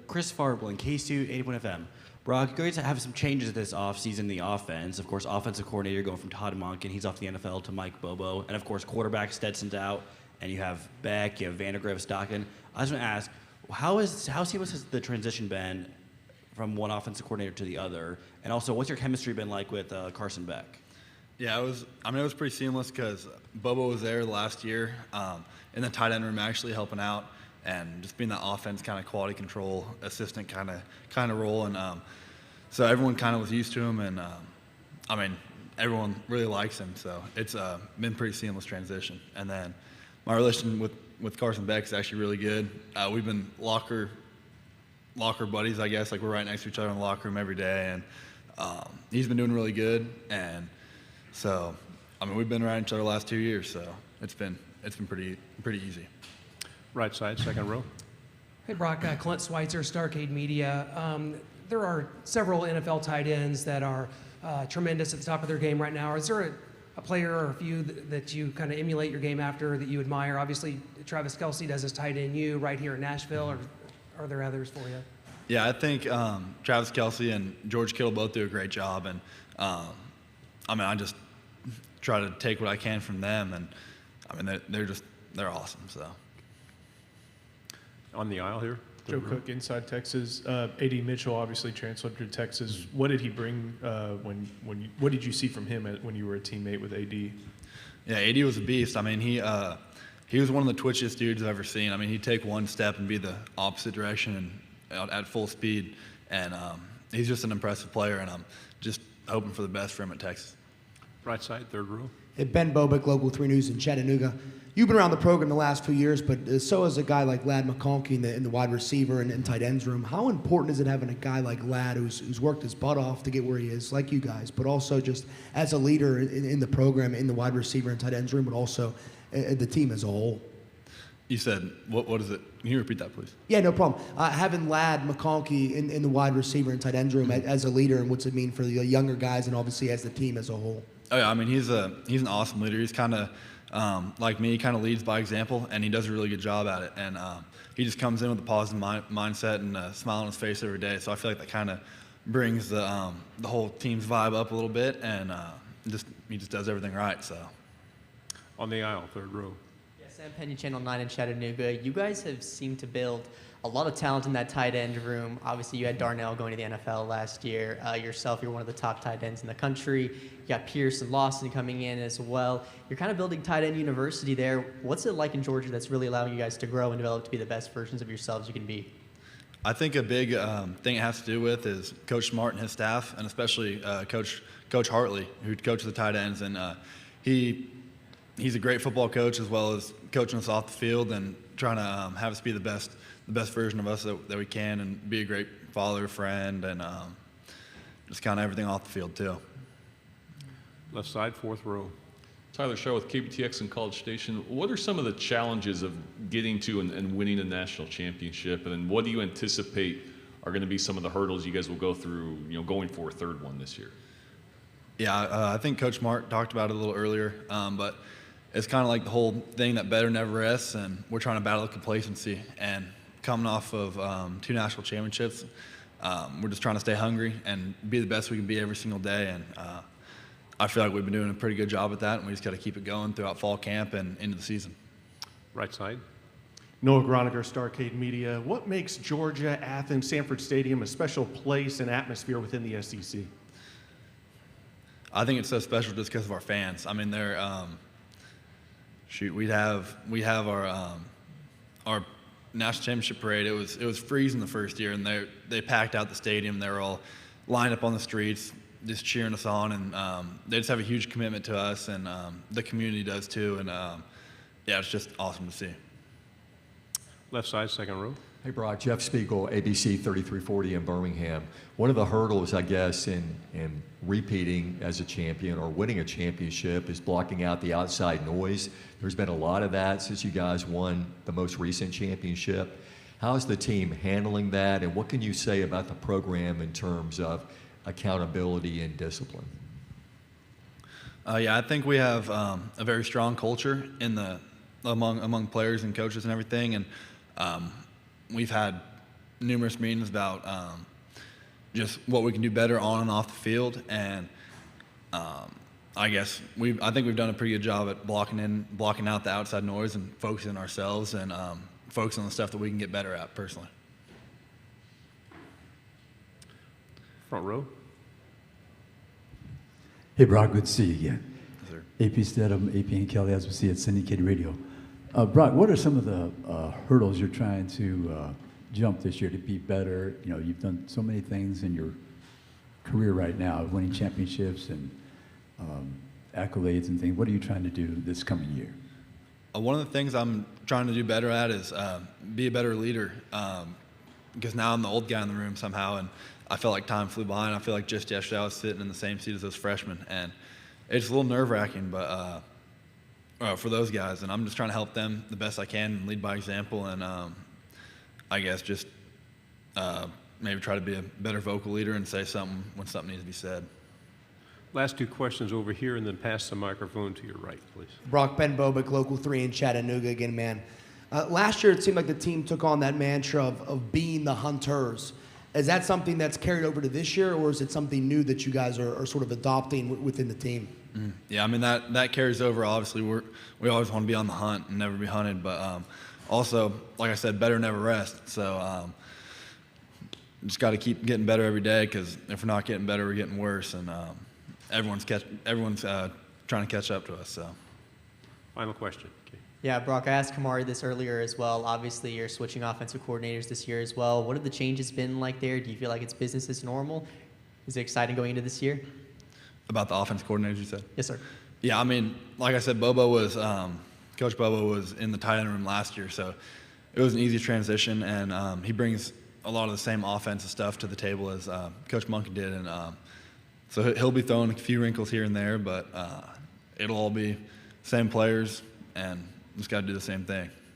Chris Farbling, KC 81 FM. Brock, you're going to have some changes this offseason in the offense. Of course, offensive coordinator going from Todd Monken, he's off the NFL, to Mike Bobo. And of course, quarterback Stetson's out. And you have Beck, you have Vandergriff, Stockton. I was going to ask, how seamless has the transition been from one offensive coordinator to the other? And also, what's your chemistry been like with Carson Beck? Yeah, it was pretty seamless because Bobo was there last year in the tight end room actually helping out and just being that offense kind of quality control assistant kind of role. And so everyone kind of was used to him. And, everyone really likes him. So it's been pretty seamless transition. And then my relation with Carson Beck is actually really good. We've been locker buddies, I guess. Like, we're right next to each other in the locker room every day. And he's been doing really good. And so, we've been around each other the last 2 years, so it's been pretty easy. Right side, second row. Hey, Brock, Clint Schweitzer, Starcade Media. There are several NFL tight ends that are tremendous at the top of their game right now. Is there a player or a few that you kind of emulate your game after that you admire? Obviously, Travis Kelce does his tight end you right here in Nashville, or are there others for you? Yeah, I think Travis Kelce and George Kittle both do a great job, and I just try to take what I can from them, and they're awesome. So on the aisle here, Joe Cook, Inside Texas. A.D. Mitchell obviously transferred to Texas. What did he bring? What did you see from him when you were a teammate with A.D.? Yeah, A.D. was a beast. He was one of the twitchiest dudes I've ever seen. He'd take one step and be the opposite direction and at full speed, and he's just an impressive player, and I'm just hoping for the best for him at Texas. Right side, third row. Hey, Ben Bobick, Local 3 News in Chattanooga. You've been around the program the last few years, but so is a guy like Ladd McConkey in the wide receiver and tight ends room. How important is it having a guy like Ladd who's worked his butt off to get where he is, like you guys, but also just as a leader in the program, in the wide receiver and tight ends room, but also the team as a whole? You said, what is it? Can you repeat that, please? Yeah, no problem. Having Ladd McConkey in the wide receiver and tight ends room as a leader, and what's it mean for the younger guys and obviously as the team as a whole? Oh yeah, he's an awesome leader. He's kind of like me. He kind of leads by example, and he does a really good job at it. And he just comes in with a positive mindset and a smile on his face every day. So I feel like that kind of brings the whole team's vibe up a little bit, and he just does everything right. So on the aisle, third row. Sam Penny, Channel 9 in Chattanooga. You guys have seemed to build a lot of talent in that tight end room. Obviously, you had Darnell going to the NFL last year. Yourself, you're one of the top tight ends in the country. You got Pierce and Lawson coming in as well. You're kind of building tight end university there. What's it like in Georgia that's really allowing you guys to grow and develop to be the best versions of yourselves you can be? I think a big thing it has to do with is Coach Smart and his staff, and especially Coach Hartley, who coaches the tight ends. And he's a great football coach, as well as coaching us off the field and trying to have us be the best version of us that we can, and be a great father, friend, and just kind of everything off the field too. Left side, fourth row. Tyler Shaw with KBTX and College Station. What are some of the challenges of getting to and winning a national championship, and then what do you anticipate are going to be some of the hurdles you guys will go through, going for a third one this year? Yeah, I think Coach Mark talked about it a little earlier, but it's kind of like the whole thing that better never rests, and we're trying to battle complacency. And coming off of 2 national championships, we're just trying to stay hungry and be the best we can be every single day. And I feel like we've been doing a pretty good job at that, and we just got to keep it going throughout fall camp and into the season. Right side. Noah Groniger, Starcade Media. What makes Georgia, Athens, Sanford Stadium a special place and atmosphere within the SEC? I think it's so special just because of our fans. They're we have our national championship parade. It was freezing the first year, and they packed out the stadium. They were all lined up on the streets, just cheering us on, and they just have a huge commitment to us, and the community does too. And it's just awesome to see. Left side, second row. Hey, Brock. Jeff Spiegel, ABC 3340 in Birmingham. One of the hurdles, I guess, in repeating as a champion or winning a championship is blocking out the outside noise. There's been a lot of that since you guys won the most recent championship. How is the team handling that, and what can you say about the program in terms of accountability and discipline? I think we have a very strong culture among players and coaches and everything, and we've had numerous meetings about just what we can do better on and off the field, and I think we've done a pretty good job at blocking out the outside noise and focusing on ourselves and focusing on the stuff that we can get better at personally. Front row. Hey, Brock, good to see you again. Yes, sir. AP Stedham, AP and Kelly, as we see at Syndicated Radio. Brock, what are some of the hurdles you're trying to jump this year to be better? You know, you've done so many things in your career right now, winning championships and accolades and things. What are you trying to do this coming year? One of the things I'm trying to do better at is be a better leader, because now I'm the old guy in the room somehow, and I felt like time flew by, and I feel like just yesterday I was sitting in the same seat as those freshmen, and it's a little nerve-wracking, but for those guys, and I'm just trying to help them the best I can and lead by example, and I guess just maybe try to be a better vocal leader and say something when something needs to be said. Last two questions over here, and then pass the microphone to your right, please. Brock, Ben Bobick, Local 3 in Chattanooga again, man. Last year, it seemed like the team took on that mantra of being the hunters. Is that something that's carried over to this year, or is it something new that you guys are sort of adopting within the team? Yeah, I mean, that carries over. Obviously, we always want to be on the hunt and never be hunted, but also, like I said, better never rest. So just got to keep getting better every day, because if we're not getting better, we're getting worse, and everyone's trying to catch up to us. So. Final question. Okay. Yeah, Brock, I asked Kamari this earlier as well. Obviously, you're switching offensive coordinators this year as well. What have the changes been like there? Do you feel like it's business as normal? Is it exciting going into this year? About the offensive coordinators, you said? Yes, sir. Yeah, I mean, like I said, Coach Bobo was in the tight end room last year, so it was an easy transition, and he brings a lot of the same offensive stuff to the table as Coach Monkey did, and so he'll be throwing a few wrinkles here and there, but it'll all be same players, and just got to do the same thing.